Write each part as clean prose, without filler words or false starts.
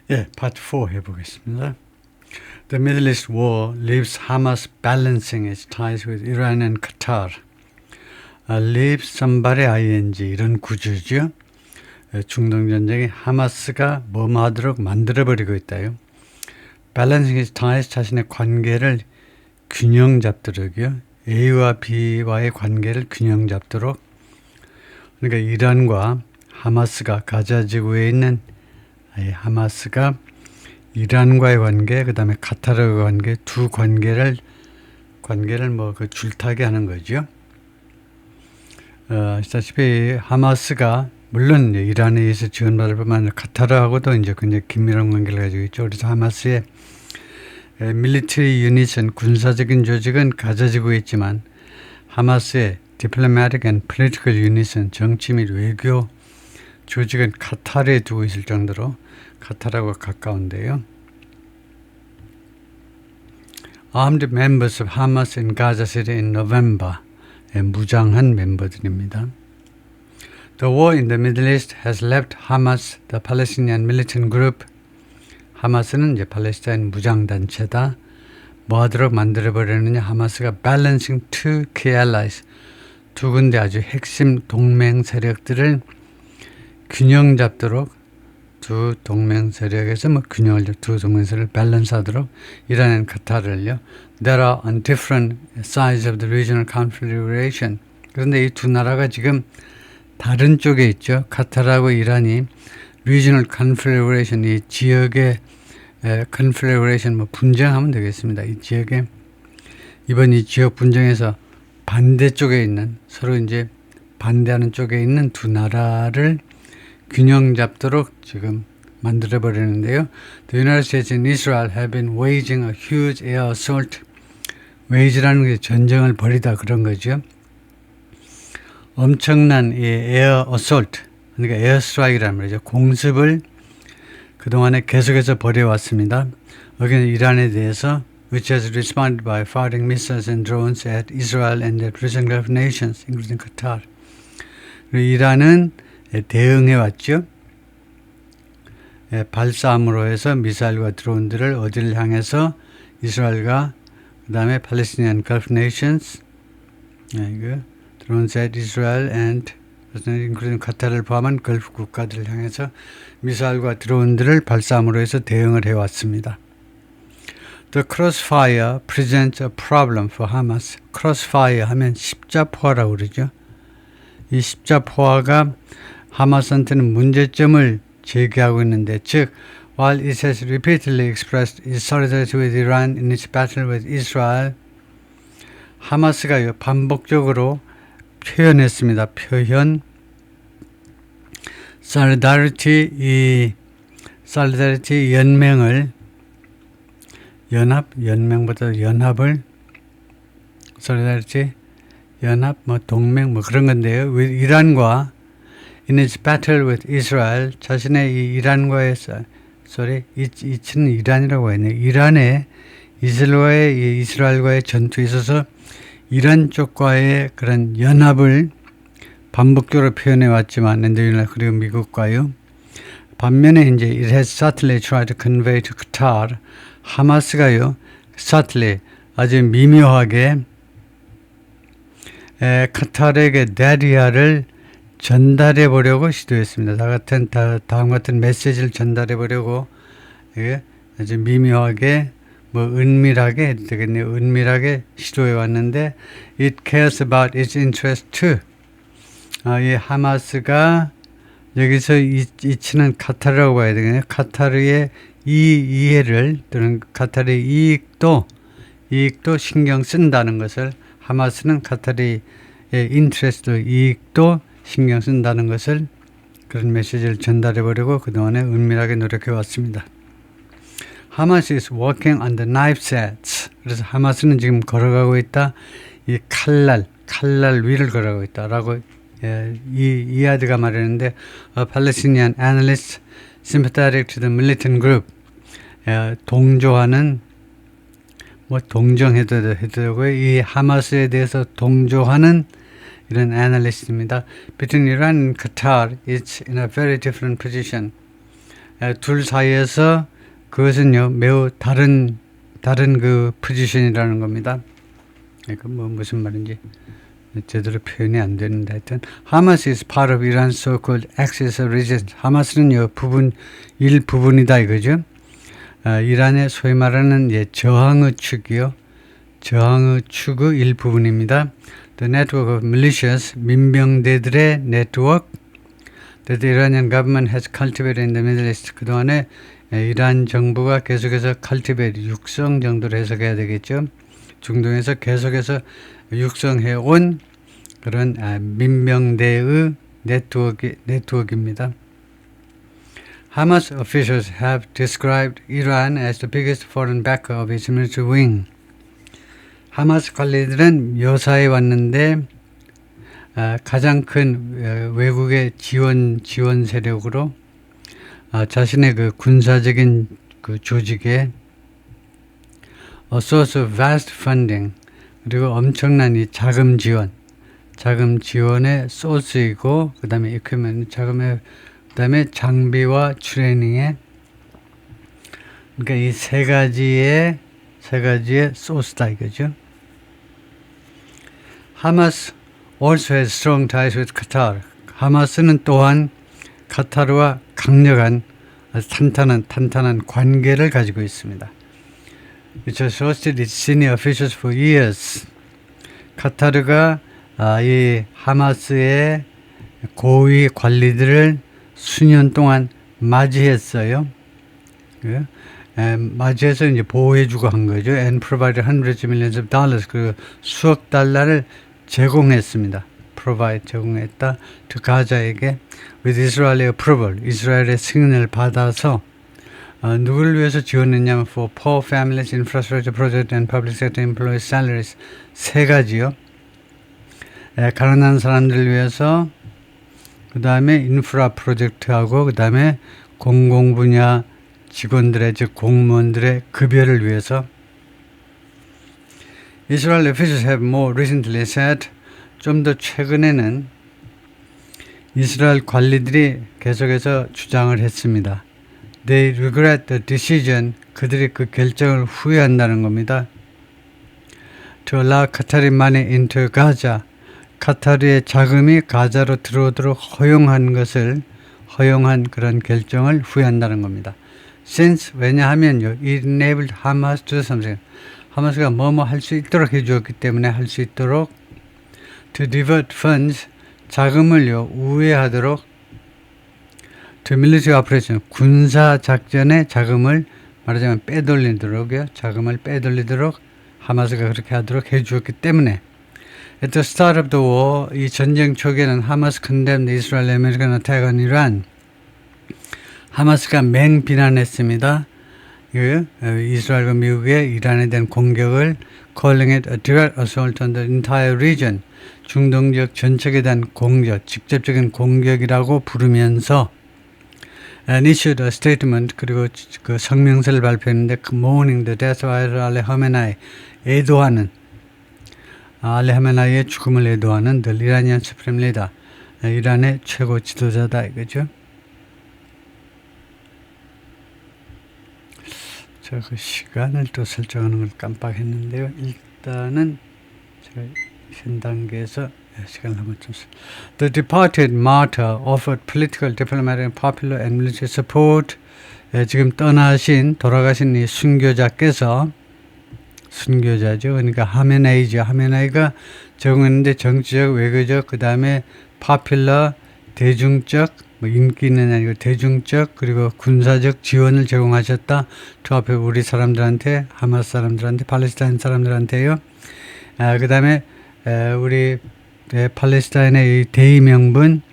예, 파트 4 해보겠습니다. The Middle East War leaves Hamas balancing its ties with Iran and Qatar. leave somebody ing 이런 구조죠. 중동 전쟁이 하마스가 뭐뭐 하도록 만들어버리고 있다요. balancing its ties 자신의 관계를 균형 잡도록요. A와 B와의 관계를 균형 잡도록. 그러니까 이란과 하마스가 가자 지구에 있는 하마스가 이란과의 관계, 그 다음에 카타르의 관계, 두 관계를 그 줄타기 하는 거죠. 아시다시피 하마스가 물론 이란에 의해서 지원받을 뿐만 아니라 카타르하고도 이제 굉장히 긴밀한 관계를 가지고 있죠. 그래서 하마스의 밀리터리 유닛은 군사적인 조직은 가자 지구에 있지만 하마스의 diplomatic and political 유닛은 정치 및 외교 조직은 카타르에 두고 있을 정도로 카타르하고 가까운데요. Armed members of Hamas in Gaza City in November. 무장한 멤버들입니다. The war in the Middle East has left Hamas, the Palestinian militant group. 하마스는 이제 팔레스타인 무장단체다. 뭐 하도록 만들어버리느냐. 하마스가 balancing two key allies. 두 군데 아주 핵심 동맹 세력들을 균형 잡도록 두 동맹 세력에서 균형을 두 동맹 세력을 밸런스하도록 이란은 카타르를요. There are on different sides of the regional configuration. 그런데 이 두 나라가 지금 다른 쪽에 있죠. 카타르하고 이란이 regional configuration 이 지역의 configuration 분쟁하면 되겠습니다. 이 지역에 이번 이 지역 분쟁에서 반대쪽에 있는 서로 이제 반대하는 쪽에 있는 두 나라를 균형 잡도록 지금 만들어 버리는데요. The United States and Israel have been waging a huge air assault. wage라는 게 전쟁을 벌이다 그런 거죠. 엄청난 이 air assault, 그러니까 air strike이라는 말이죠. 공습을 그동안에 계속해서 벌여왔습니다. 여기는 이란에 대해서 which has responded by firing missiles and drones at Israel and the Persian Gulf nations, including Qatar. 이란은 대응해왔죠. 발사함으로 해서 미사일과 드론들을 어디를 향해서 이스라엘과 그 다음에 Palestinian Gulf nations, drones at Israel and including 카타르를 포함한 걸프 국가들을 향해서 미사일과 드론들을 발사함으로 해서 대응을 해왔습니다. The crossfire presents a problem for Hamas. crossfire 하면 십자포화라고 그러죠. 이 십자포화가 하마스한테는 문제점을 제기하고 있는데, 즉, while it has repeatedly expressed its solidarity with Iran in its battle with Israel, 하마스가 반복적으로 표현했습니다. solidarity 연맹을 연맹보다 연합을 solidarity 연합 동맹 그런 건데요. 이란과 in its battle with Israel 자신의 이 이란과의 이치는 이란이라고 했네요. 이란의 이스라엘과의 전투에 있어서 이란 쪽과의 그런 연합을 반복적으로 표현해 왔지만 그리고 미국과요. 반면에 이제 it has subtly tried to convey to Qatar 하마스가요. subtly 아주 미묘하게 카타르에게 데리아를 전달해 보려고 시도했습니다. 다음 같은 메시지를 전달해 보려고 아주 미묘하게 은밀하게 해도 되겠네요. 은밀하게 시도해 왔는데 it cares about its interest too. 이 하마스가 여기서 이치는 카타르라고 봐야 되겠네요. 카타르의 이해를 또는 카타르의 이익도 신경 쓴다는 것을 하마스는 카타르의 인트레스트 이익도 신경 쓴다는 것을 그런 메시지를 전달해 보려고 그동안에 은밀하게 노력해 왔습니다. 하마스 is walking on the knife sets. 그래서 하마스는 지금 걸어가고 있다. 이 칼날 위를 걸어가고 있다라고 이하드가 말했는데 a Palestinian analyst sympathetic to the militant group. 동조하는 동정해도 되고요. 이 하마스에 대해서 동조하는 이런 애널리스트입니다. Between Iran and Qatar, it's in a very different position. 둘 사이에서 그것은요 매우 다른 그 포지션이라는 겁니다. 그 무슨 말인지 제대로 표현이 안 되는데 하여튼 하마스 is part of Iran's so-called axis of resistance. 하마스는요 일부분이다 이거죠. 이란의 소위 말하는 저항의 축이요. 저항의 축의 일부분입니다. The network of militias, 민병대들의 네트워크 that the Iranian government has cultivated in the Middle East. 그동안에 이란 정부가 계속해서 cultivate, 육성 정도로 해석해야 되겠죠. 중동에서 계속해서 육성해온 그런 민병대의 네트워크입니다. Hamas officials have described Iran as the biggest foreign backer of its military wing. 하마스 관리들은 묘사해 왔는데 가장 큰 외국의 지원 세력으로 자신의 그 군사적인 그 조직에 a source of vast funding 그리고 엄청난 이 자금 지원의 소스이고 그다음에 equipment 그다음에 장비와 트레이닝에 그러니까 이 세 가지의 소스다 이거죠. 하마스 also has strong ties with Qatar. 하마스는 또한 카타르와 강력한 탄탄한 관계를 가지고 있습니다. Which has hosted its senior officials for years. 카타르가 이 하마스의 고위 관리들을 수년 동안 맞이했어요. 맞이해서 이제 보호해주고 한 거죠. And provided hundreds of millions of dollars. 그 수억 달러를 제공했습니다. 제공했다. to 가자에게 with Israeli approval. 이스라엘의 승인을 받아서 누구를 위해서 지원했냐면 for poor families, infrastructure project and public sector employees salaries 세 가지요. 가난한 사람들을 위해서 그 다음에 인프라 프로젝트하고 그 다음에 공공분야 직원들의 즉 공무원들의 급여를 위해서 Israel officials have more recently said 좀 더 최근에는 이스라엘 관리들이 계속해서 주장을 했습니다. They regret the decision 그들이 그 결정을 후회한다는 겁니다. To allow Qatari money into Gaza 카타르의 자금이 가자로 들어오도록 허용한 그런 결정을 후회한다는 겁니다. Since 왜냐하면요, it enabled Hamas to do something. 하마스가 뭐뭐 할 수 있도록 해주었기 때문에 할 수 있도록 to divert funds 자금을요 우회하도록 to military operation 군사 작전에 자금을 말하자면 빼돌리도록요 자금을 빼돌리도록 하마스가 그렇게 하도록 해주었기 때문에 at the start of the war 이 전쟁 초기에는 하마스 condemned Israel American attack on Iran 하마스가 맹비난했습니다. 이스라엘과 미국의 이란에 대한 공격을 calling it a direct assault on the entire region 중동 지역 전체에 대한 공격, 직접적인 공격이라고 부르면서 and issued a statement 그리고 그 성명서를 발표했는데 mourning the death of Ali Khamenei 애도하는 알리 하메나이의 죽음을 애도하는 the Iranian Supreme Leader 이란의 최고 지도자다 이거죠. 제가 그 시간을 또 설정하는 걸 깜빡했는데요. 일단은 제가 현 단계에서 시간을 한번 좀 The departed martyr offered political, diplomatic, popular and military support. 지금 돌아가신 이 순교자죠. 그러니까 하메나이죠. 하메나이가 제공했는데 정치적, 외교적, 그 다음에 popular, 대중적, 인기 있는 아니고 대중적 그리고 군사적 지원을 제공하셨다. 그 앞에 우리 사람들한테, 하마스 사람들한테, 팔레스타인 사람들한테요. 그 다음에 우리 팔레스타인의 대의명분,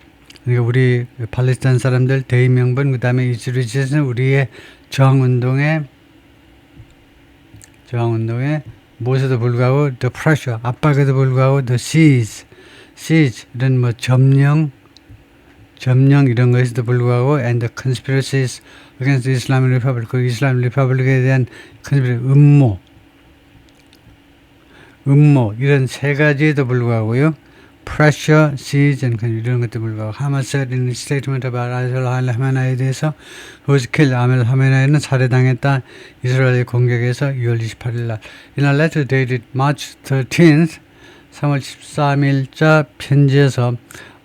그러니까 우리 팔레스타인 사람들 대의명분, 그 다음에 이스라엘은 우리의 저항운동에 무엇에도 불구하고 the pressure, 압박에도 불구하고 the siege 이런 뭐 점령 이런 것에도 불구하고 and the conspiracies against the Islamic Republic, 그 이슬람 리퍼블릭에 대한 음모 이런 세 가지에도 불구하고요 pressure, siege, and 이런 것들 불구하고 Hamas said in his statement about Ayatollah al-Khamenei에 대해서 who was killed, 아멜 하메나이는 살해당했다. 이스라엘 공격에서 2월 28일 날. In a letter dated March 13th, 3월 13일자 편지에서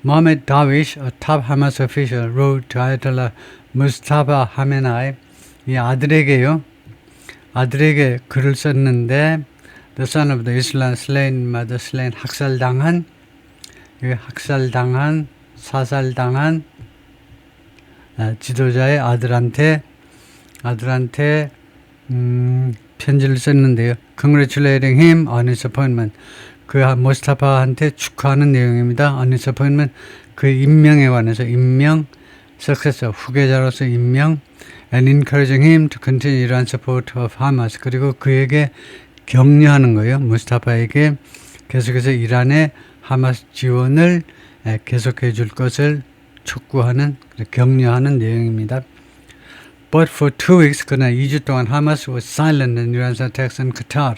Mohammed Dawish, a top Hamas official, wrote to Ayatollah Mustafa Khamenei, 이 아들에게 글을 썼는데 the son of the Islam slain, mother slain, 학살당한, 사살당한 지도자의 아들한테 편지를 썼는데요. Congratulating him on his appointment. 그 모스타파한테 축하하는 내용입니다. On his appointment, 그 임명에 관해서 successor, 후계자로서 임명, and encouraging him to continue Iran's support of Hamas. 그리고 그에게 격려하는 거예요. 무스타파에게 계속해서 이란의 하마스 지원을 계속해 줄 것을 촉구하는, 격려하는 내용입니다. But for 2 weeks, 그러나 2주 동안 Hamas was silent in Iran's attacks on Qatar.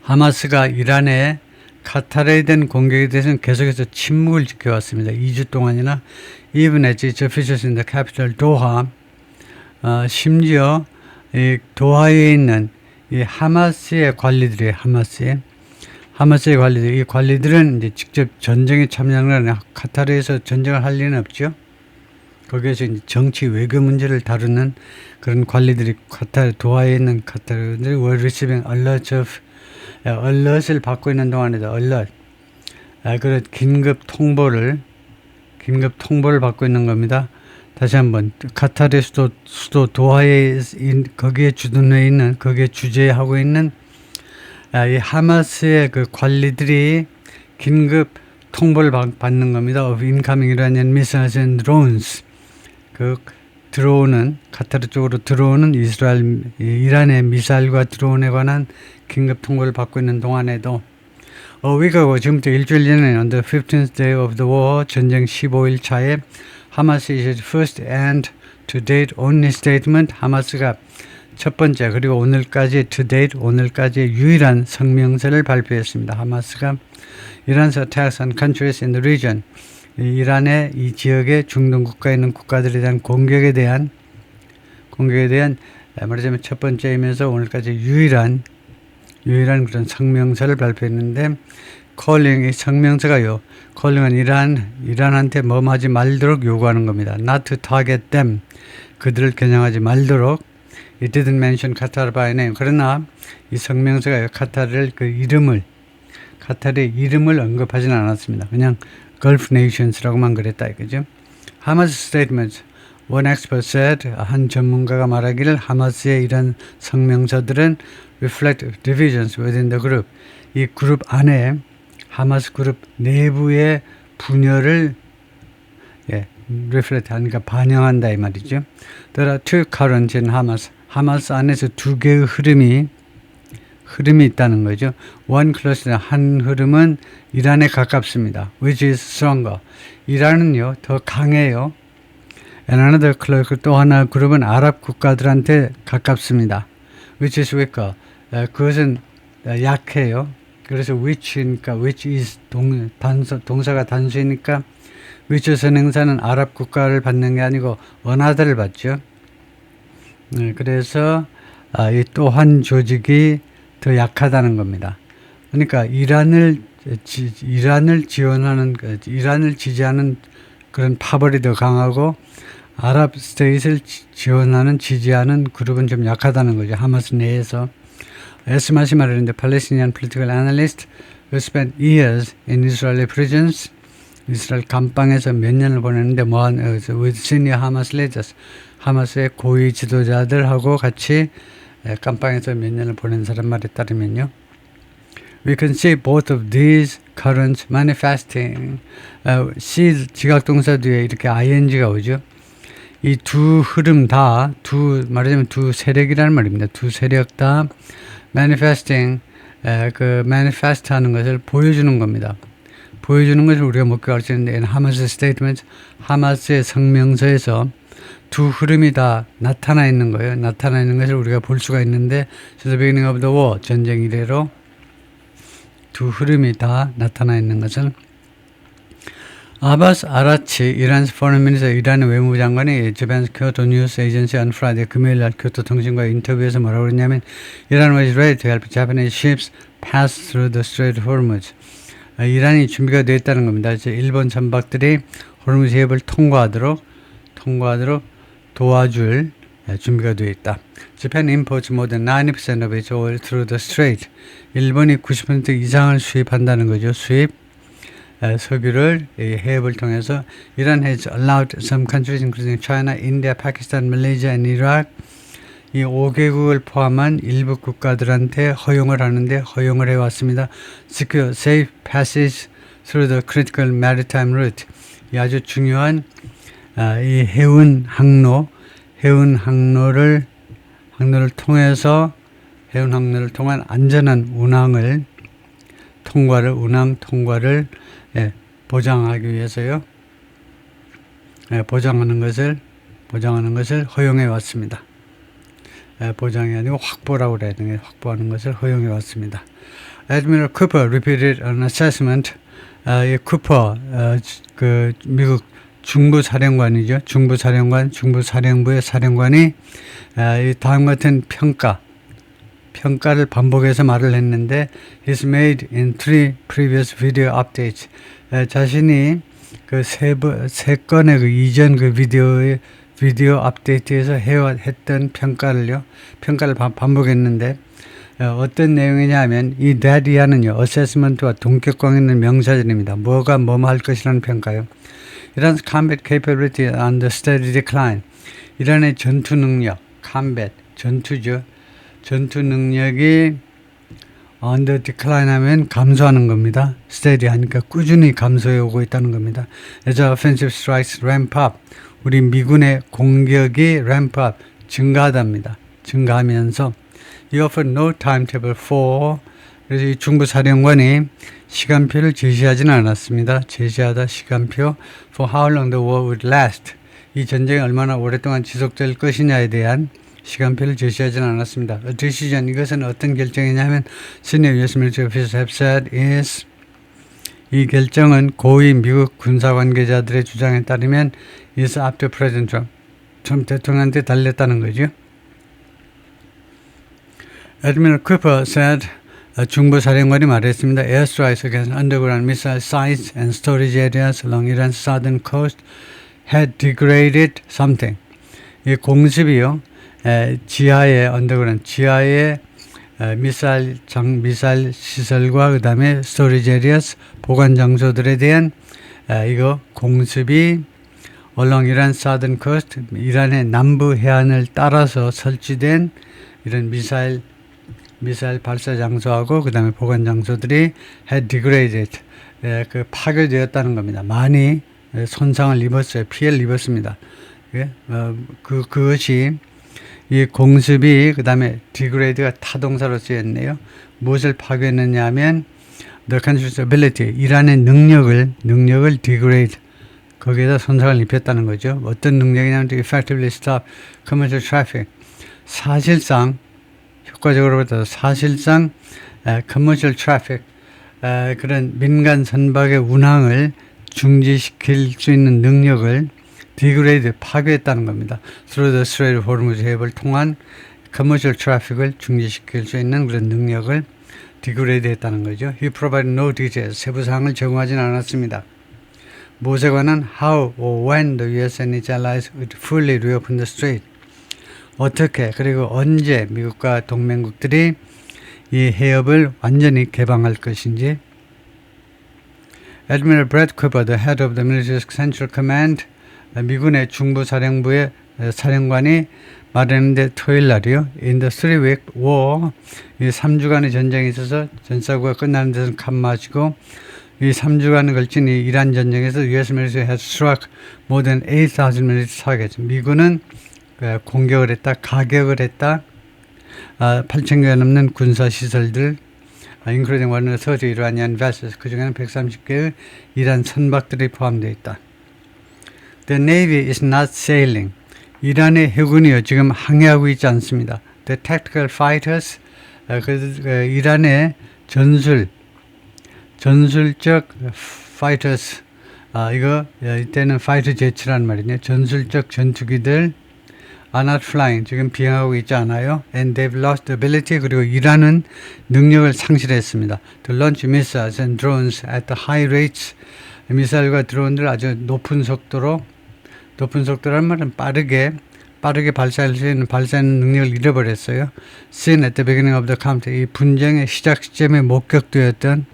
하마스가 이란의 카타르에 대한 공격에 대해서는 계속해서 침묵을 지켜왔습니다. 2주 동안이나 even as its officials in the capital Doha, 심지어 이 도하에 있는 이 하마스의 관리들이 하마스의 관리들, 이 관리들은 이제 직접 전쟁에 참여하는 거는 카타르에서 전쟁을 할 리는 없죠. 거기에서 이제 정치 외교 문제를 다루는 그런 관리들이 도하에 있는 카타르들이 were receiving alert을 받고 있는 동안에도 그런 긴급 통보를 받고 있는 겁니다. 다시 한번 카타르의 수도 도하에 거기에 주둔해 있는, 거기에 주재하고 있는 이 하마스의 그 관리들이 긴급 통보를 받는 겁니다. of incoming Iranian missiles and drones. 그 들어오는, 카타르 쪽으로 들어오는 이란의 미사일과 드론에 관한 긴급 통보를 받고 있는 동안에도 a week ago, 지금부터 일주일 전에 on the 15th day of the war, 전쟁 15일 차에 하마스 issued first and to date only statement. 하마스가 첫 번째 그리고 오늘까지 to date 오늘까지의 유일한 성명서를 발표했습니다. 하마스가 Iran's attacks on countries in the region, 이란의 이 지역의 중동 국가에 있는 국가들에 대한 공격에 대한 말하자면 첫 번째이면서 오늘까지 유일한 그런 성명서를 발표했는데 calling, 이 성명서가요, calling은 이란한테 하지 말도록 요구하는 겁니다. Not to target them, 그들을 겨냥하지 말도록. It didn't mention Qatar by name. 그러나 이 성명서가요, 카타르의 이름을 언급하지는 않았습니다. 그냥 Gulf Nations라고만 그랬다 이거죠. Hamas statements. One expert said, 한 전문가가 말하기를 하마스의 이런 성명서들은 reflect divisions within the group. 이 그룹 안에 하마스 그룹 내부의 분열을 reflect 하니까 반영한다 이 말이죠. There are two currents in Hamas. 하마스 안에서 두 개의 흐름이 있다는 거죠. One cluster, 한 흐름은 이란에 가깝습니다. Which is stronger. 이란은요 더 강해요. And another cluster, 또 하나 그룹은 아랍 국가들한테 가깝습니다. Which is weaker. 그것은 약해요. 그래서 which니까 which is 동사가 단수이니까 which 선행사는 아랍 국가를 받는 게 아니고 another를 받죠. 그래서 이 또 한 조직이 더 약하다는 겁니다. 그러니까 이란을 지지하는 그런 파벌이 더 강하고 아랍 스테이트를 지지하는 그룹은 좀 약하다는 거죠. 하마스 내에서. 에스마시 말하는데 Palestinian political analyst who spent years in Israeli prisons, 이스라엘 감방에서 몇 년을 보냈는데 with senior Hamas leaders, 하마스의 고위 지도자들하고 같이 감방에서 몇 년을 보낸 사람 말에 따르면요. We can see both of these currents manifesting. see 지각동사 뒤에 이렇게 ing가 오죠. 이 두 흐름 다, 말하자면 두 세력이라는 말입니다. 두 세력 다 manifesting, manifest 하는 것을 보여주는 겁니다. 보여주는 것을 우리가 목격할 수 있는데, 하마스 스테이트먼트, 하마스의 성명서에서 두 흐름이 다 나타나 있는 거예요. 나타나 있는 것을 우리가 볼 수가 있는데, since the beginning of the war, 전쟁 이래로 두 흐름이 다 나타나 있는 것은 아바스 아라치 이란 포reign minister 이란의 외무장관이 Japan's Kyoto News Agency on Friday 금요일 날 교토 통신과의 인터뷰에서 뭐라고 그랬냐면 Iran was ready to help Japanese ships pass through the Strait of Hormuz. 이란이 준비가 되어 있다는 겁니다. 일본 선박들이 호르무즈 해협을 통과하도록 도와줄 준비가 되어 있다. Japan imports more than 90% of its oil through the strait. 일본이 90% 이상을 수입한다는 거죠. 석유를 해협을 통해서 Iran has allowed some countries including China, India, Pakistan, Malaysia and Iraq 이 5개국을 포함한 일부 국가들한테 허용을 해왔습니다. Secure safe passage through the critical maritime route. 이 아주 중요한 이 해운 항로를 통한 안전한 운항 통과를 보장하기 위해서요. 보장하는 것을 허용해 왔습니다. 보장이 아니고 확보라고 그래야 되는 확보하는 것을 허용해 왔습니다. Admiral Cooper repeated an assessment. 이 쿠퍼 그 미국 중부사령관이죠. 중부사령부의 사령관이 이 다음 같은 평가를 반복해서 말을 했는데 he's made in 3 previous video updates. 자신이 그 세 건의 그 이전 그 비디오 업데이트에서 했던 평가를 반복했는데 어떤 내용이냐 하면 이 DADIA는요 어세스먼트와 동격광 있는 명사절입니다. 뭐가 뭐뭐 할 것이라는 평가요. Iran's combat capability on the steady decline. 이란의 전투 능력, 전투죠. 전투 능력이 on the decline 하면 감소하는 겁니다. steady 하니까 꾸준히 감소해 오고 있다는 겁니다. As offensive strikes ramp up. 우리 미군의 공격이 ramp up, 증가하면서 He offered no timetable for. 그래서 이 중부사령관이 시간표를 제시하지는 않았습니다. 시간표 for how long the war would last. 이 전쟁이 얼마나 오랫동안 지속될 것이냐에 대한 시간표를 제시하지는 않았습니다. A decision, 이것은 어떤 결정이냐면 Senior U.S. military officials have said is 이 결정은 고위 미국 군사 관계자들의 주장에 따르면 is up to President Trump. 트럼프 대통령한테 달렸다는 거죠. Admiral Cooper said 중부사령관이 말했습니다. Airstrikes against underground missile sites and storage areas along Iran's southern coast had degraded something. 이 공습이요. 지하의 미사일 시설과 그 다음에 storage areas 보관 장소들에 대한 이거 공습이 along Iran's southern coast 이란의 남부 해안을 따라서 설치된 이런 미사일 발사 장소하고 그 다음에 보관 장소들이 had degraded 파괴되었다는 겁니다. 많이 손상을 입었어요. 피해를 입었습니다. 그것이 이 공습이 그 다음에 degrade가 타동사로 쓰였네요. 무엇을 파괴했느냐 하면 the country's ability, 이란의 능력을 degrade, 거기에다 손상을 입혔다는 거죠. 어떤 능력이냐면 to effectively stop commercial traffic. 사실상 commercial traffic, 그런 민간 선박의 운항을 중지시킬 수 있는 능력을 degrade, 파괴했다는 겁니다. Through the Strait of Hormuz 해협을 통한 commercial traffic을 중지시킬 수 있는 그런 능력을 degrade 했다는 거죠. He provided no details, 세부사항을 제공하지는 않았습니다. 무엇에 관한 how or when the US and its allies would fully reopen the strait. 어떻게 그리고 언제 미국과 동맹국들이 이 해협을 완전히 개방할 것인지. Admiral Brett Cooper, the head of the military's Central Command, 미군의 중부사령부의 사령관이 말했는데 토요일 날이요. In the 3-week war, 이 3주간의 전쟁에 있어서 전사구가 끝나는 데서 칸 마시고 이 3주간에 걸친 이 이란 전쟁에서 US military has struck more than 8,000 military targets. 미군은 공격을 했다, 가격을 했다. 8,000개가 넘는 군사시설들, including 130 Iranian vessels, 그 중에는 130개의 이란 선박들이 포함되어 있다. The Navy is not sailing. 이란의 해군이요, 지금 항해하고 있지 않습니다. The tactical fighters, 이란의 전술적 fighters, 이때는 fighter jet라는 말이네요. 전술적 전투기들 are not flying, 지금 비행하고 있지 않아요. And they've lost the ability, 그리고 일하는 능력을 상실했습니다. To launch missiles and drones at the high rates, 미사일과 드론들 아주 높은 속도라는 말은 빠르게 발사할 수 있는 발사하는 능력을 잃어버렸어요. Seen at the beginning of the conflict, 이 분쟁의 시작 시점에 목격되었던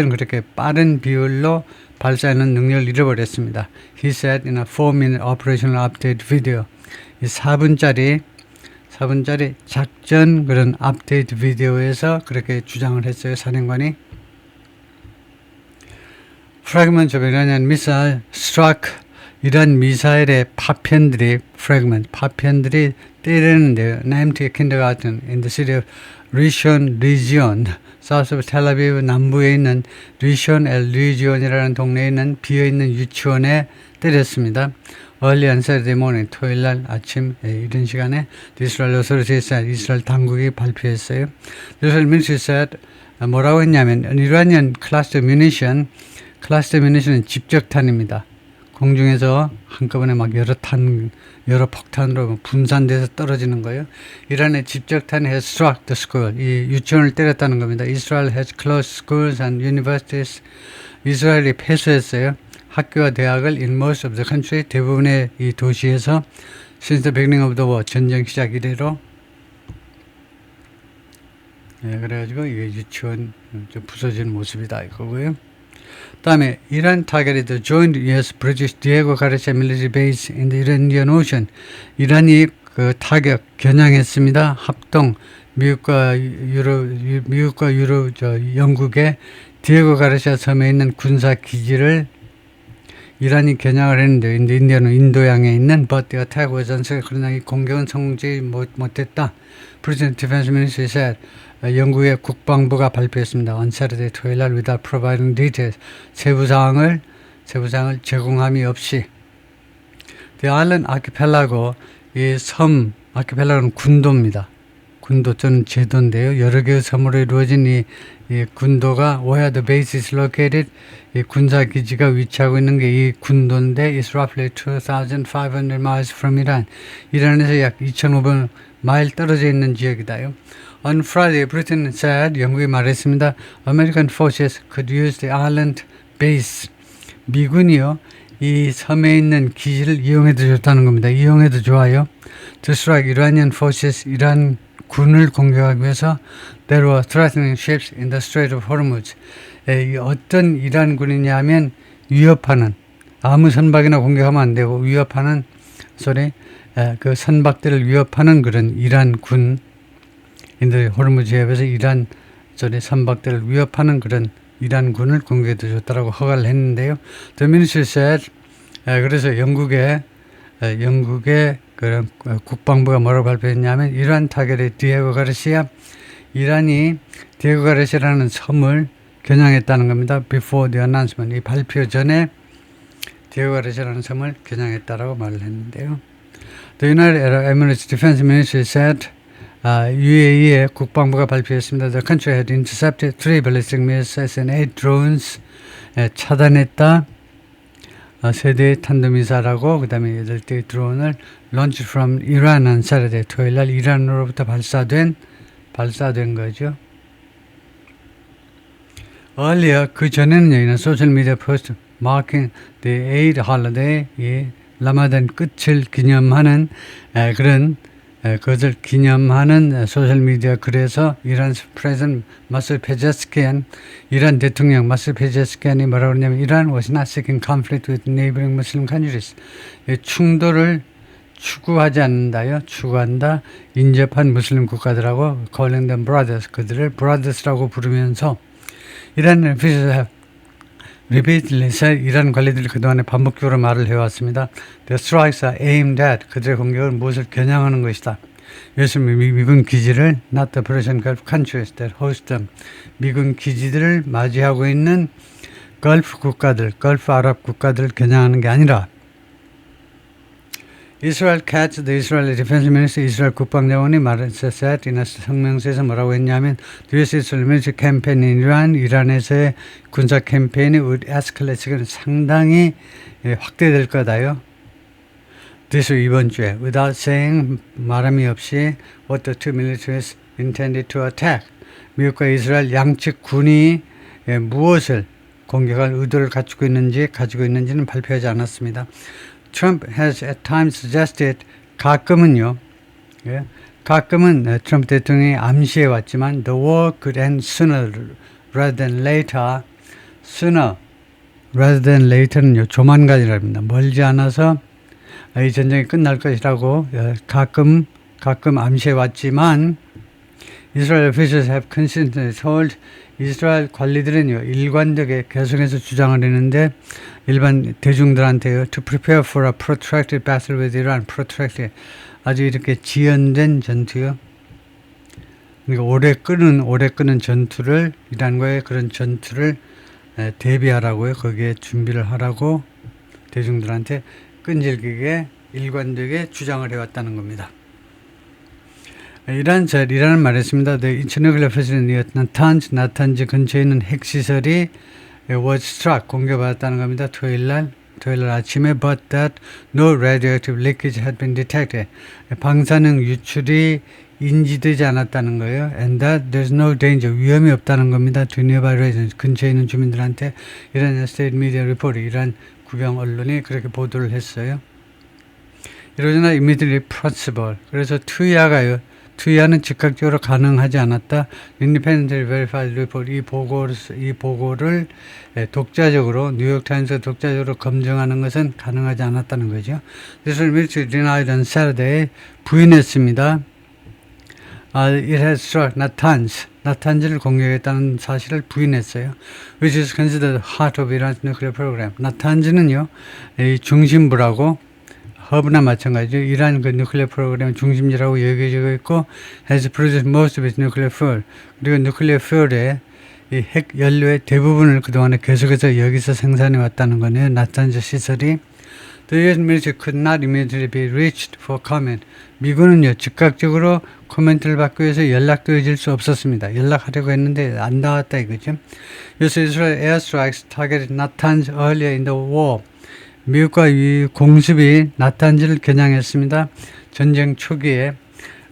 그렇게 빠른 비율로 발사하는 능력을 잃어버렸습니다. He said in a 4-minute operational update video. 이 4분짜리 작전 그런 업데이트 비디오에서 그렇게 주장을 했어요. 사령관이. Fragments of Iranian missile struck. 이란 미사일의 파편들이 때리는데요. Named kindergarten in the city of Rishon region, south of Tel Aviv 남부에 있는 Rishon el region이라는 동네에 있는 비어있는 유치원에 때렸습니다. Early on Saturday morning, 토요일날 아침 이른 시간에 The Israel Authority said, 이스라엘 당국이 발표했어요. The Israel Ministry said, 뭐라고 했냐면 Iranian cluster munition은 집적탄입니다. 공중에서 한꺼번에 막 여러 폭탄으로 분산돼서 떨어지는 거예요. 이란의 집적탄이 has struck the school. 이 유치원을 때렸다는 겁니다. Israel has closed schools and universities. 이스라엘이 폐쇄했어요. 학교와 대학을 in most of the country, 대부분의 이 도시에서 since the beginning of the war, 전쟁 시작 이래로. 그래가지고 이게 유치원 좀 부서지는 모습이다 이거고요. 다음에 이란 타겟이 the joint U.S. British Diego Garcia military base in the Indian Ocean. 이란이 그 타격 겨냥했습니다. 합동 미국과 영국의 디에고 가르시아 섬에 있는 군사 기지를 이란이 겨냥을 했는데 인디언은 인도양에 있는 but the attack was unsuccessful. 그러나 이 공격은 성공지 못했다. President Defense Ministry said. 영국의 국방부가 발표했습니다. On Saturday, 토요일날 without providing details. 세부사항을 제공함이 없이. The island archipelago, 이 섬, 아키펠라고는 군도입니다. 군도 또는 제도인데요. 여러 개의 섬으로 이루어진 이 군도가 where the base is located, 이 군사기지가 위치하고 있는 게 이 군도인데 is roughly 2,500 miles from Iran. 이란에서 약 2,500마일 떨어져 있는 지역이다요. On Friday, Britain said, 영국이 말했습니다. American forces could use the island base. 미군이요, 이 섬에 있는 기지를 이용해도 좋다는 겁니다. 이용해도 좋아요. To strike Iranian forces, 이란 군을 공격하기 위해서 there were threatening ships in the Strait of Hormuz. 어떤 이란 군이냐 하면 위협하는, 아무 선박이나 공격하면 안 되고 위협하는 그 선박들을 위협하는 그런 이란 군, 인도 호르무즈 해협에서 이란 선박들을 위협하는 그런 이란 군을 공격해도 좋다라고 허가를 했는데요. The ministry said, 그래서 영국의 그런 국방부가 뭐라고 발표했냐면 이란 타겟의 디에고 가르시아, 이란이 디에고 가르시아라는 섬을 겨냥했다는 겁니다. Before the announcement, 이 발표 전에 디에고 가르시아라는 섬을 겨냥했다라고 말을 했는데요. The United Arab Emirates Defense Ministry said, UAE의 국방부가 발표했습니다. The country had intercepted 3 ballistic missiles and 8 drones. 차단했다. 3대의 탄도미사일하고 그 다음에 8대의 드론을 launched from Iran on Saturday. 토요일날 이란으로부터 발사된 거죠. Earlier, 그 전에는요, in a social media post marking the Eid holiday, 이 라마단 끝을 기념하는 그것을 기념하는 소셜미디어 글에서 이란 프레sident 마스ud 페제스키안, 이란 대통령 마스ud 페제스키안이 뭐라고 그러냐면 이란 was not seeking conflict with neighboring Muslim countries. 충돌을 추구한다. 인접한 무슬림 국가들하고 calling them brothers, 그들을 brothers라고 부르면서 이란 officials repeatedly said, 이란 관리들이 그동안에 반복적으로 말을 해왔습니다. The strikes are aimed at, 그들의 공격은 무엇을 겨냥하는 것이다. 이것은 미군 기지를 not the Persian Gulf countries that host them, 미군 기지들을 맞이하고 있는 걸프 아랍 국가들을 겨냥하는 게 아니라 Israel Katz, the Israeli Defense Minister, 이스라엘 국방장관이 말했었어요. 이나스 성명서에서 뭐라고 했냐면 The US Israel military campaign in Iran, 이란에서의 군사 캠페인이 에스컬레이션이 상당히 확대될 거다요. This 이번 주에 without saying 말함이 없이 what the two militaries intended to attack. 미국과 이스라엘 양측 군이 무엇을 공격할 의도를 가지고 있는지는 발표하지 않았습니다. Trump has at times suggested 가끔은 트럼프 대통령이 암시해 왔지만 the war could end sooner rather than later. sooner rather than later는요 조만간이랍니다. 멀지 않아서 이 전쟁이 끝날 것이라고 가끔 암시해 왔지만 Israel officials have consistently told 이스라엘 관리들은요 일관되게 계속해서 주장을 했는데 일반 대중들한테요 to prepare for a protracted battle with Iran. protracted 아주 이렇게 지연된 전투요. 그러니까 오래 끄는 전투를 이란과의 그런 전투를 대비하라고요. 거기에 준비를 하라고 대중들한테 끈질기게 일관되게 주장을 해왔다는 겁니다. 이란은 말했습니다. The nuclear facility 나탄즈 근처에 있는 핵시설이 was struck, 공격받았다는 겁니다. 토요일 날 아침에 but that no radioactive leakage had been detected. 방사능 유출이 인지되지 않았다는 거예요. And that there's no danger, 위험이 없다는 겁니다. to nearby residents, 근처에 있는 주민들한테 이란 state media report, 이란 국영 언론이 그렇게 보도를 했어요. 이러저나 immediately possible. 그래서 투야는 즉각적으로 가능하지 않았다. Independently verified report, 이 보고를 독자적으로 뉴욕타임스가 독자적으로 검증하는 것은 가능하지 않았다는 거죠. This was military denied on Saturday. 부인했습니다. It has struck 나탄즈를 공격했다는 사실을 부인했어요. Which is considered the heart of Iran's nuclear program. 나탄즈는요, 이 중심부라고 허브나 마찬가지죠. 이란 그 누클리어 프로그램 중심지라고 여겨지고 있고 has produced most of its nuclear fuel. 그리고 nuclear fuel의 이 핵 연료의 대부분을 그동안에 계속해서 여기서 생산해 왔다는 거네요. 나탄즈 시설이. The US military could not immediately be reached for comment. 미군은요 즉각적으로 코멘트를 받기 위해서 연락도 해줄 수 없었습니다. 연락하려고 했는데 안 닿았다 이거죠. US Israel airstrikes targeted Natanz earlier in the war. 미국과 이 공습이 나탄즈를 겨냥했습니다. 전쟁 초기에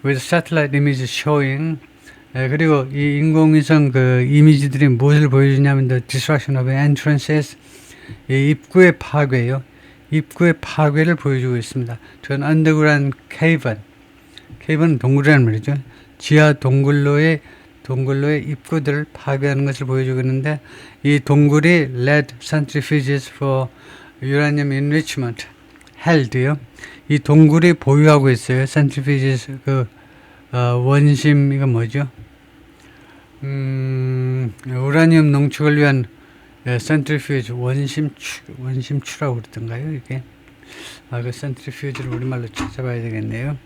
with satellite images showing 그리고 이 인공위성 그 이미지들이 무엇을 보여주냐면 the destruction of entrances 이 입구의 파괴요. 입구의 파괴를 보여주고 있습니다. to an underground cave는 동굴이라는 말이죠. 지하 동굴로의 입구들을 파괴하는 것을 보여주고 있는데 이 동굴이 lead centrifuges for uranium enrichment held요. 이 동굴이 보유하고 있어요. centrifuges 원심 이거 뭐죠? 우라늄 농축을 위한 centrifuge 원심추라고 그러던가요? 이게 그 centrifuge를 우리말로 찾아봐야 되겠네요.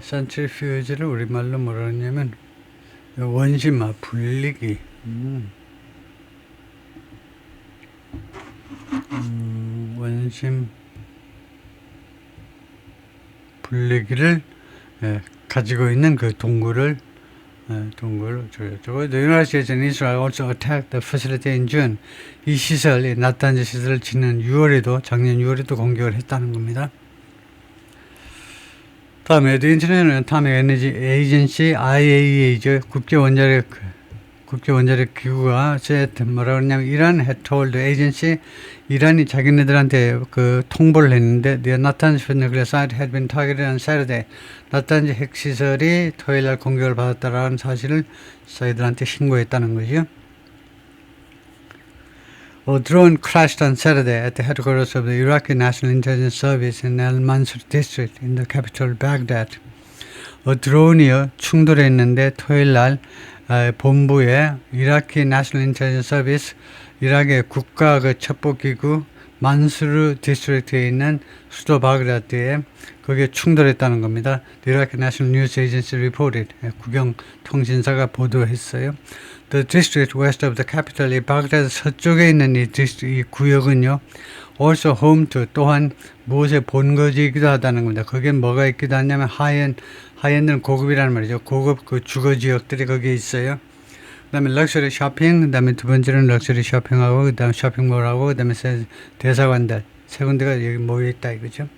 센트리퓨즈를 우리말로 뭐라 하냐면 원심화 분리기 원심 분리기를 가지고 있는 그 동굴을 저거 The United States and Israel also attacked the facility in June. 이 시설, 나탄즈 시설을 작년 6월에도 공격을 했다는 겁니다. 다음에 The International Atomic Energy Agency IAEA죠. 국제원자력 기구가 뭐라고 했냐면 Iran had told the agency 이란이 자기네들한테 그 통보를 했는데 the Natanz nuclear site had been targeted on Saturday. 나탄즈 핵시설이 토요일날 공격을 받았다라는 사실을 저희들한테 신고했다는 거죠. A drone crashed on Saturday at the headquarters of the Iraqi National Intelligence Service in Al Mansur district in the capital Baghdad. 드론이요 충돌했는데 토요일 날 본부에 이라키 National Intelligence Service 이락의 국가 그 첩보기구 만수르 디스트릭트에 있는 수도 바그다드에 거기에 충돌했다는 겁니다. The Iraqi National News Agency reported. 국영 통신사가 보도했어요. The district west of the capital, 이 바그다드 서쪽에 있는 이 구역은요, also home to, 또한 무엇의 본거지이기도 하다는 겁니다. 거기에 뭐가 있기도 하냐면 하이엔드는 고급이라는 말이죠. 고급 그 주거 지역들이 거기에 있어요. 그 다음에 럭셔리 쇼핑, 그 다음에 두 번째는 럭셔리 쇼핑하고, 그 다음에 쇼핑몰하고, 그 다음에 대사관들, 세 군데가 여기 모여있다 이거죠.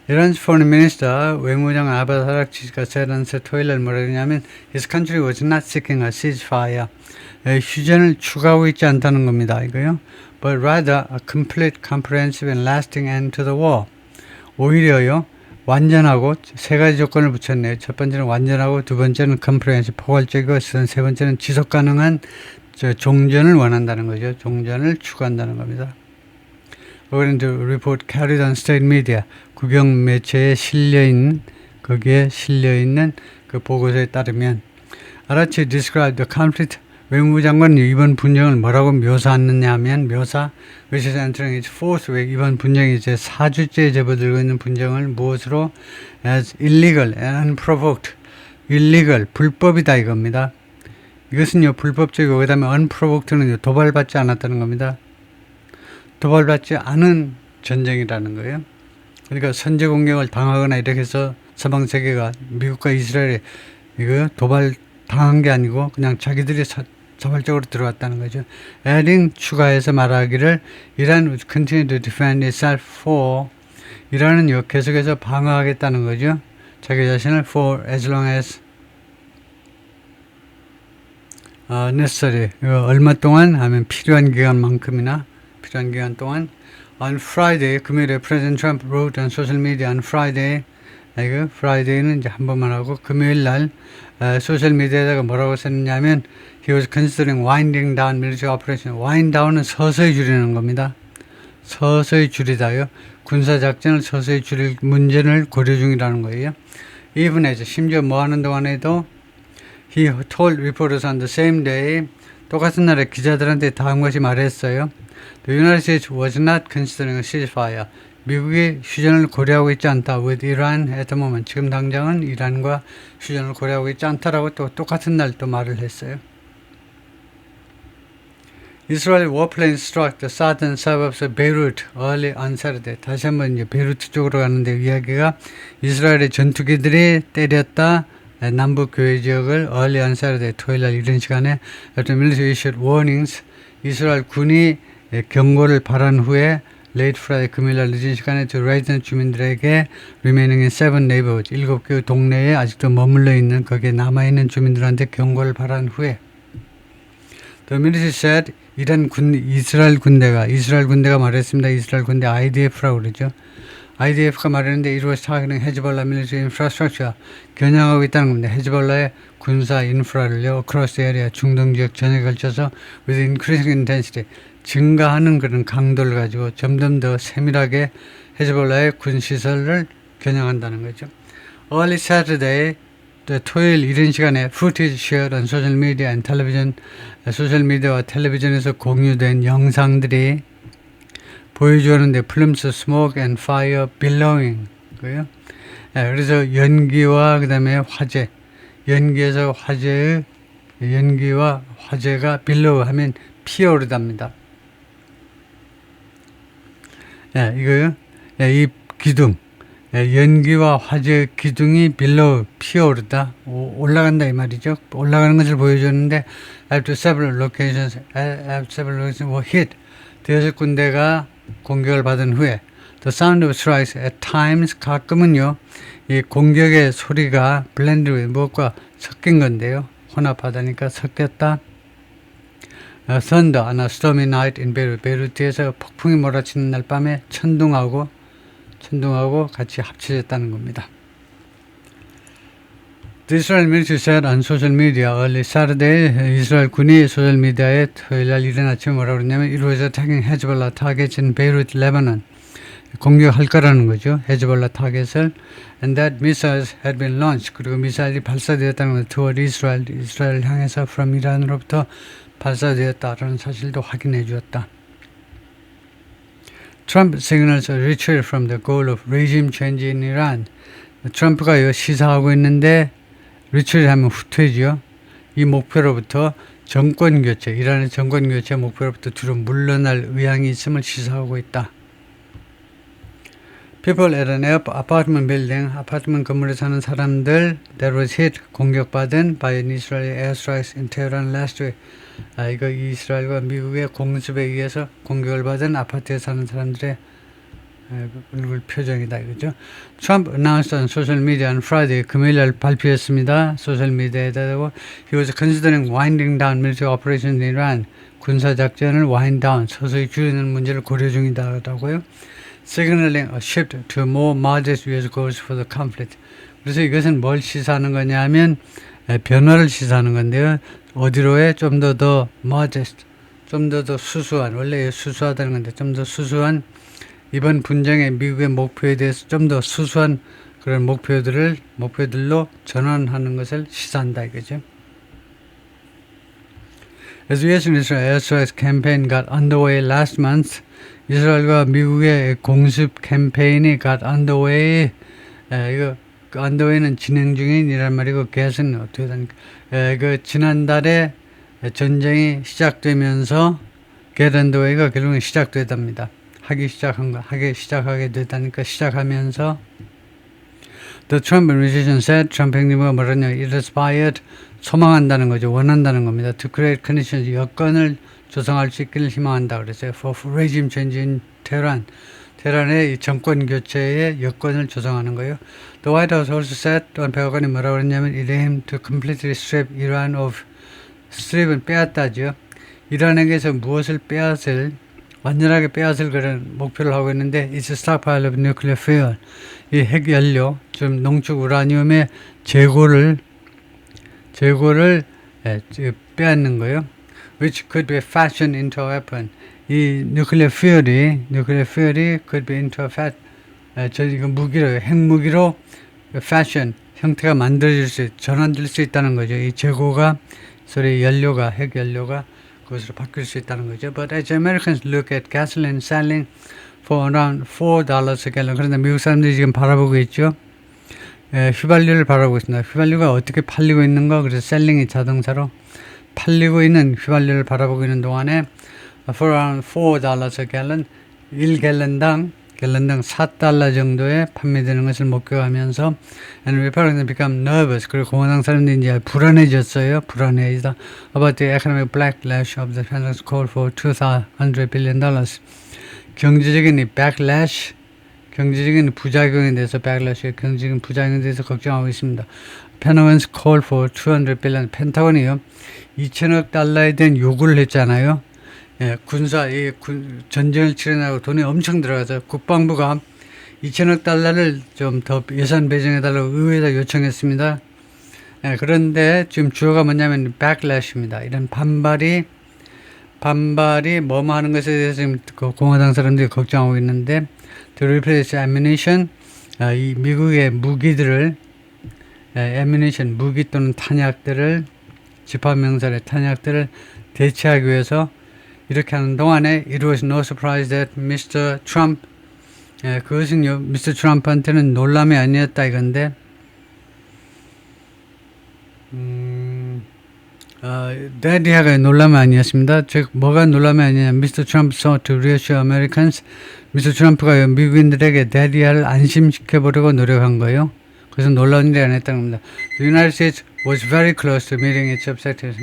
Iran's foreign minister, 외무장 아바스 아락치가 세란스 토요일날 뭐라 그러냐면 His country was not seeking a ceasefire. 휴전을 추구하고 있지 않다는 겁니다. 이거요. But rather a complete, comprehensive and lasting end to the war. 오히려요. 완전하고 세 가지 조건을 붙였네요. 첫 번째는 완전하고, 두 번째는 comprehensive, 포괄적이고, 세 번째는 지속 가능한 종전을 원한다는 거죠. 종전을 추구한다는 겁니다. According to report carried on state media, 국영 매체에 거기에 실려있는 그 보고서에 따르면 아라치 described the conflict. 외무장관이 이번 분쟁을 뭐라고 묘사하느냐 하면 which is entering its fourth week, 이번 분쟁이 이제 4주째 접어들고 있는 분쟁을 무엇으로 as illegal and unprovoked, illegal, 불법이다 이겁니다. 이것은요 불법적이고, 그 다음에 unprovoked는 도발받지 않았다는 겁니다. 도발받지 않은 전쟁이라는 거예요. 그러니까 선제 공격을 당하거나 이렇게 해서 서방 세계가 미국과 이스라엘에 이거 도발 당한 게 아니고 그냥 자기들이 자발적으로 들어왔다는 거죠. adding, 추가해서 말하기를 Iran would continue to defend itself for, 이란은 계속해서 방어하겠다는 거죠. 자기 자신을 for as long as necessary, 얼마 동안 하면 필요한 기간만큼이나, 필요한 기간 동안. On Friday, 금요일에 President Trump wrote on social media on Friday, Friday는 이제 한 번만 하고, 금요일 날 소셜 미디어에다가 뭐라고 썼냐면 he was considering winding down military operation. wind down은 서서히 줄이는 겁니다. 서서히 줄이다요. 군사작전을 서서히 줄일 문제를 고려 중이라는 거예요. even as, 심지어 뭐 하는 동안에도 he told reporters on the same day, 똑같은 날에 기자들한테 다음 것이 말했어요. The United States was not considering a ceasefire. 미국이 휴전을 고려하고 있지 않다. with Iran at the moment. 지금 당장은 이란과 휴전을 고려하고 있지 않다라고 또 똑같은 날 또 말을 했어요. Israeli warplanes struck the southern suburbs of Beirut early on Saturday. 다시 한번 이제 베이루트 쪽으로 가는데 이야기가 이스라엘의 전투기들이 때렸다. 남부 교회 지역을 early on Saturday, 토요일 날 이런 시간에 after military issued warnings. 이스라엘 군이 경고를 발한 후에 late Friday, 금요일날 늦은 시간에 to resident 주민들에게 remaining in 7 neighborhoods, 7개 동네에 아직도 머물러 있는, 거기에 남아있는 주민들한테 경고를 발한 후에 The military said, 이스라엘 군대가 말했습니다. 이스라엘 군대 IDF라고 그러죠. IDF가 말했는데 it was targeting Hezbollah military infrastructure, 겨냥하고 있다는 겁니다. 헤즈볼라의 군사 인프라를요, across the area, 중동 지역 전역에 걸쳐서 with increasing intensity, 증가하는 그런 강도를 가지고 점점 더 세밀하게 헤즈볼라의 군시설을 겨냥한다는 거죠. Early Saturday, 토요일 이른 시간에 footage shared on social media and television, 소셜미디어와 텔레비전에서 공유된 영상들이 보여주었는데 plumes of smoke and fire billowing, 그래서 연기와 그 다음에 화재, 연기에서 연기와 화재가 billow 하면 피어오르답니다. 이거요. 이 기둥, 연기와 화재 기둥이 피어오르다, 올라간다 이 말이죠. 올라가는 것을 보여줬는데 after several locations were hit, 대여섯 군데가 공격을 받은 후에 the sound of strikes at times, 가끔은요 이 공격의 소리가 blended with, 무엇과 섞인 건데요. 혼합하다니까 섞였다. Thunder on a stormy night in Beirut, 베이루트에서 폭풍이 몰아치는 날 밤에 천둥하고 같이 합쳐졌다는 겁니다. The Israel military said on social media early Saturday, 이스라엘 군이 소셜 미디어에 토요일 날 이른 아침에 뭐라고 그러냐면 it was attacking Hezbollah targets in Beirut, Lebanon. 공격할 거라는 거죠. 헤즈볼라 타겟을. And that missiles had been launched. 그리고 미사일이 발사되었다는 것. toward Israel, 이스라엘 향해서 from 이란으로부터 발사되었다라는 사실도 확인해 주었다. Trump signals a retreat from the goal of regime change in Iran. 트럼프가 이거 시사하고 있는데 리트리트하면 후퇴지요. 이 목표로부터 정권 교체, 이란의 정권 교체 목표로부터 뒤로 물러날 의향이 있음을 시사하고 있다. People at an apartment building, 아파트먼트 건물에 사는 사람들 that was hit, 공격받은 by an Israeli airstrikes in Tehran last week. 이거 이스라엘과 미국의 공습에 의해서 공격을 받은 아파트에 사는 사람들의 얼굴 표정이다 이거죠. Trump announced on social media on Friday, 금요일 발표했습니다. 소셜 미디어에다 대고 he was considering winding down military operations in Iran. 군사 작전을 wind down, 서서히 줄이는 문제를 고려 중이다라고요. Signaling a shift to more modest US goals for the conflict. 그래서 이것은 뭘 시사하는 거냐면 변화를 시사하는 건데요. 어디로에 좀 더 modest, 좀 더 수수한, 원래 수수하다는 건데 좀 더 수수한 이번 분쟁의 미국의 목표에 대해서 좀 더 수수한 그런 목표들로 전환하는 것을 시사한다 이거죠. As US and Israel airstrikes campaign got underway last month, 이스라엘과 미국의 공습 캠페인이 got underway, 이거 underway는 진행 중인이란 말이고 get은 어떻게 되니까 그 지난달에 전쟁이 시작되면서 get underway가 결국은 시작되답니다. 하기 시작하게 되다니까 시작하면서 The Trump administration said, 트럼프 행정부가 뭐라냐, it aspired, 소망한다는 거죠. 원한다는 겁니다. To create conditions, 여건을 조성할 수 있기를 희망한다 그랬어요. For regime change in Tehran. 테란의 정권 교체의 여건을 조성하는 거예요. The White House also said, 또한 백악관이 뭐라고 그랬냐면 it aimed to completely strip Iran of, strip은 빼앗다죠. 이란에게서 무엇을 완전하게 빼앗을 그런 목표를 하고 있는데 it's a stockpile of nuclear fuel. 이 핵연료, 좀 농축 우라늄의 재고를 빼앗는 거예요. Which could be fashioned into a weapon. 이 nuclear fuel이 could be into a 이거 무기로, 핵무기로 fashion, 형태가 전환될 수 있다는 거죠. 이 재고가, 핵연료가 그것으로 바뀔 수 있다는 거죠. But as Americans look at gasoline selling for around $4 a gallon. 그런데 미국 사람들이 지금 바라보고 있죠. 휘발유를 바라보고 있습니다. 휘발유가 어떻게 팔리고 있는가. 그래서 셀링이 자동차로 팔리고 있는 휘발유를 바라보고 있는 동안에 for around $4 a gallon, 1갤런당 4달러 정도에 판매되는 것을 목격하면서 and Republicans become nervous. 그리고 공화당 사람들이 이제 불안해졌어요. about the economic backlash of the Pentagon's call for $200 billion. 경제적인 이 backlash, 경제적인 부작용에 대해서 경제적인 부작용에 대해서 걱정하고 있습니다. Pentagon's call for $200 billion. 펜타곤이요. 2천억 달러에 대한 요구를 했잖아요. 전쟁을 치르느라고 돈이 엄청 들어가서 국방부가 2천억 달러를 좀 더 예산 배정해달라고 의회에다 요청했습니다. 그런데 지금 주어가 뭐냐면 backlash입니다. 이런 반발이 뭐뭐 하는 것에 대해서 지금 공화당 사람들이 걱정하고 있는데 to replace ammunition, 이 미국의 무기들을 ammunition, 무기 또는 탄약들을 집합명사의 탄약들을 대체하기 위해서 이렇게 하는 동안에 it was no surprise that Mr. Trump, 그것은요, Mr. Trump한테는 놀람이 아니었다 이건데, 데디아가 놀람이 아니었습니다. 즉, 뭐가 놀람이 아니냐, Mr. Trump sought to reassure Americans, Mr. Trump가 미국인들에게 데디아를 안심시켜보려고 노력한 거예요. 그래서 놀라운 일이 아니었다는 겁니다. The United States was very close to meeting its objectives.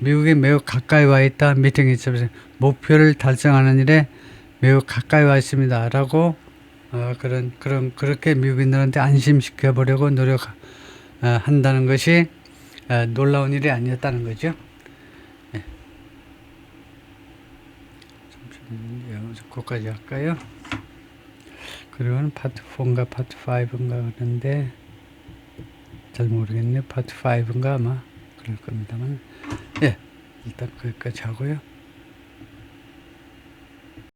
미국이 매우 가까이 와 있다. meeting its objectives. 목표를 달성하는 일에 매우 가까이 와 있습니다. 라고 그렇게 미국인들한테 안심시켜 보려고 노력한다는 것이 놀라운 일이 아니었다는 거죠. 네. 잠시만요. 거기까지 할까요? 그리고는 파트 4인가 파트 5인가 그런데 잘 모르겠네요. 파트 5인가 아마 그럴 겁니다만, 예, 일단 거기까지 하고요.